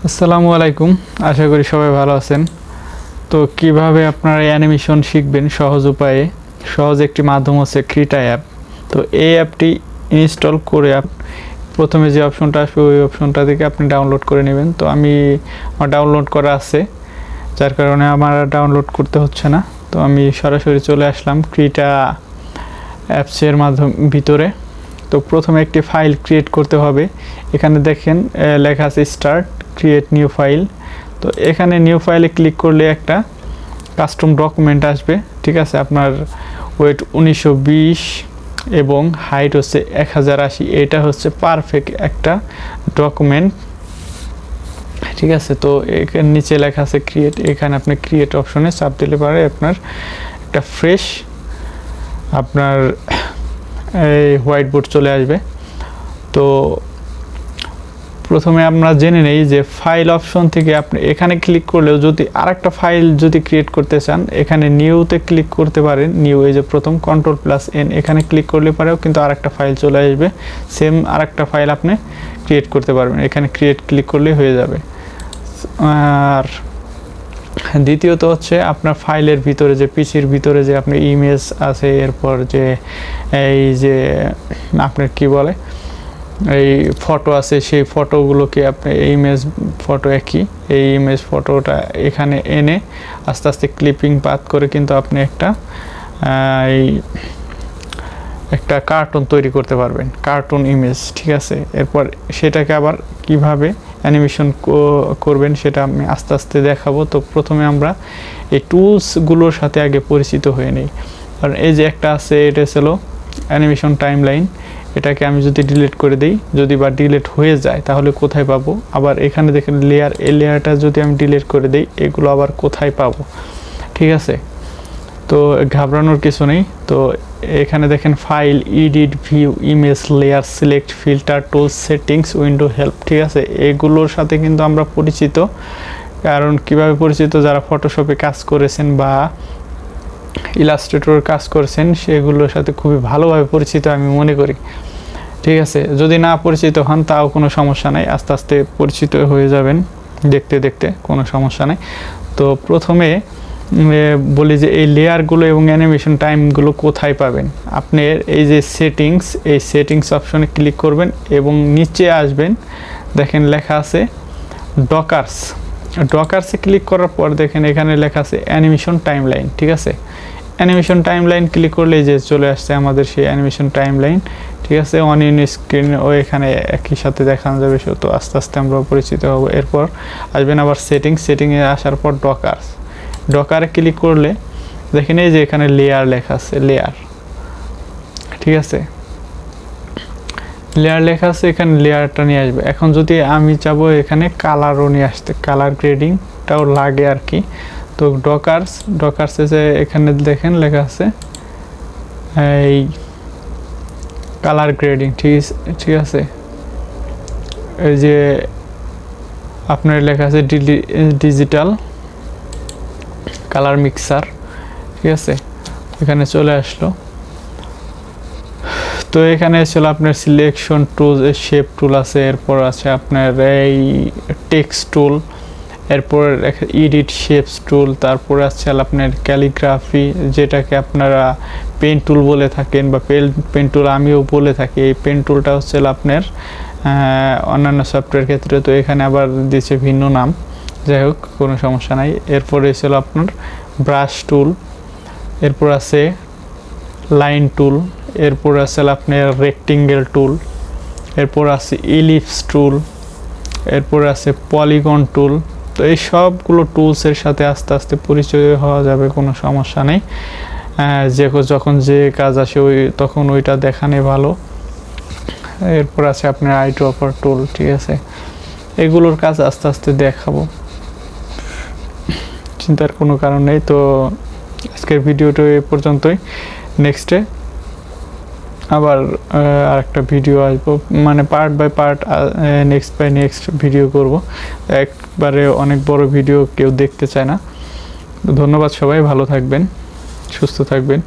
আসসালামু আলাইকুম, আশা করি সবাই ভালো আছেন। তো কিভাবে আপনারা অ্যানিমেশন শিখবেন সহজ উপায়ে, সহজ একটি মাধ্যম হচ্ছে ক্রিটা অ্যাপ। তো এই অ্যাপটি ইনস্টল করে প্রথমে যে অপশনটা আসবে ওই অপশনটা থেকে আপনি ডাউনলোড করে নেবেন। তো আমার ডাউনলোড করা আছে, যার কারণে আমার ডাউনলোড করতে হচ্ছে না। তো আমি সরাসরি চলে আসলাম ক্রিটা অ্যাপসের ভিতরে। তো প্রথমে একটি ফাইল ক্রিয়েট করতে হবে। এখানে দেখেন লেখা আছে স্টার্ট ক্রিয়েট নিউ ফাইল। তো এখানে নিউ ফাইলে ক্লিক করলে একটা কাস্টম ডকুমেন্ট আসবে, ঠিক আছে। আপনার ওয়েট 1920 এবং হাইট হচ্ছে 1080। এটা হচ্ছে পারফেক্ট একটা ডকুমেন্ট, ঠিক আছে। তো এখানে নিচে লেখা আছে ক্রিয়েট, এখানে আপনি ক্রিয়েট অপশনে চাপ দিলে পারে আপনার একটা ফ্রেশ আপনার এই হোয়াইট বোর্ড চলে আসবে। তো প্রথমে আমরা জেনে নেই যে ফাইল অপশন থেকে আপনি এখানে ক্লিক করলেও যদি আরেকটা ফাইল যদি ক্রিয়েট করতে চান, এখানে নিউতে ক্লিক করতে পারেন। নিউ, এই যে প্রথম Ctrl+N, এখানে ক্লিক করলে পরেও কিন্তু আরেকটা ফাইল চলে আসবে, সেম আরেকটা ফাইল আপনি ক্রিয়েট করতে পারবেন। এখানে ক্রিয়েট ক্লিক করলে হয়ে যাবে। আর দ্বিতীয়ত হচ্ছে আপনার ফাইলের ভিতরে যে পিসির ভিতরে যে আপনার ইমেজ আছে, এরপর যে এই যে আপনার কি বলে এই ফটো আছে, সেই ফটোগুলোকে আপনি ইমেজ ফটো এই ইমেজ ফটোটা এখানে এনে আস্তে আস্তে ক্লিপিং পাথ করে কিন্তু আপনি একটা কার্টুন তৈরি করতে পারবেন, কার্টুন ইমেজ, ঠিক আছে। এরপর সেটাকে আবার কিভাবে অ্যানিমেশন করবেন সেটা আমি আস্তে আস্তে দেখাবো। তো প্রথমে আমরা এই টুলসগুলোর সাথে আগে পরিচিত হয়ে নিই। কারণ এই যে একটা আছে, এটা ছিল অ্যানিমেশন টাইমলাইন। এটাকে আমি যদি ডিলিট করে দিই, যদি বা ডিলিট হয়ে যায় তাহলে কোথায় পাবো? আবার এখানে দেখেন লেয়ার, এই লেয়ারটা যদি আমি ডিলিট করে দিই, এগুলো আবার কোথায় পাবো, ঠিক আছে। তো ঘাবড়ানোর কিছু নেই। তো এখানে দেখেন file, edit, view, image, layer, select, filter, tools, settings, window, help, ঠিক আছে। এগুলোর সাথে কিন্তু আমরা পরিচিত। কারণ কিভাবে পরিচিত? যারা ফটোশপে কাজ করেছেন বা ইলাস্ট্রেটর কাজ করছেন সেগুলোর সাথে খুবই ভালোভাবে পরিচিত আমি মনে করি, ঠিক আছে। যদি না পরিচিত হন তাও কোনো সমস্যা নাই, আস্তে আস্তে পরিচিত হয়ে যাবেন দেখতে দেখতে, কোনো সমস্যা নাই। তো প্রথমে বলি যে এই লেয়ারগুলো এবং অ্যানিমেশন টাইমগুলো কোথায় পাবেন? আপনার এই যে সেটিংস, এই সেটিংস অপশনে ক্লিক করবেন এবং নিচে আসবেন, দেখেন লেখা আছে ডকার্সে ক্লিক করার পর দেখেন এখানে লেখা আছে অ্যানিমেশন টাইমলাইন, ঠিক আছে। অ্যানিমেশন টাইমলাইন ক্লিক করলে যে চলে আসছে আমাদের সেই অ্যানিমেশন টাইমলাইন, ঠিক আছে। অন ইন স্ক্রিন ও এখানে একই সাথে দেখানো যাবে। তো আস্তে আস্তে আমরা পরিচিত হব। এরপর আসবেন আবার সেটিংসে আসার পর ডকারে ক্লিক করলে দেখেন এই যে এখানে লেয়ার লেখা আছে, লেয়ার, ঠিক আছে। লেয়ার লেখা আছে, এখানে লেয়ারটা নিয়ে আসবে। এখন যদি আমি চাবো এখানে কালারও নিয়ে আসতে, কালার গ্রেডিংটাও লাগে আর কি। তো ডকার্সে যে এখানে দেখেন লেখা আছে এই কালার গ্রেডিং, ঠিক আছে। এই যে আপনার লেখা আছে ডিজিটাল কালার মিক্সার, ঠিক আছে। এখানে চলে আসলো। তো এখানে ছিল আপনার সিলেকশন টুল, শেপ টুল আছে, এরপর আছে আপনার এই টেক্সট টুল, এরপর এডিট শেপস টুল, তারপরে আছে আপনার ক্যালিগ্রাফি, যেটাকে আপনারা পেন টুল বলে থাকেন বা পেন টুল আমিও বলে থাকি। এই পেন টুলটা হচ্ছে আপনার অন্যান্য সফটওয়্যার ক্ষেত্রে, তো এখানে আবার দিচ্ছে ভিন্ন নাম, যাই হোক কোনো সমস্যা নাই। এরপরে ছিল আপনার ব্রাশ টুল, এরপর আছে লাইন টুল, এরপর আছে আপনার রেক্টেঙ্গেল টুল, এরপর আছে ইলিপস টুল, এরপর আছে পলিগন টুল। তো এই সবগুলো টুলসের সাথে আস্তে আস্তে পরিচয় হওয়া যাবে, কোনো সমস্যা নেই। যখন যে কাজ আসে তখন ওইটা দেখানে ভালো। এরপর আছে আপনার আই ড্রপার টুল, ঠিক আছে। এগুলোর কাজ আস্তে আস্তে দেখাবো, চিন্তার কোনো কারণ নেই। তো আজকের ভিডিওটা এ পর্যন্তই। নেক্সটে আবার আরেকটা ভিডিও আসবো, মানে part by part next video করব। একবারে অনেক বড় ভিডিও কেউ দেখতে চায় না। ধন্যবাদ সবাই, ভালো থাকবেন, সুস্থ থাকবেন।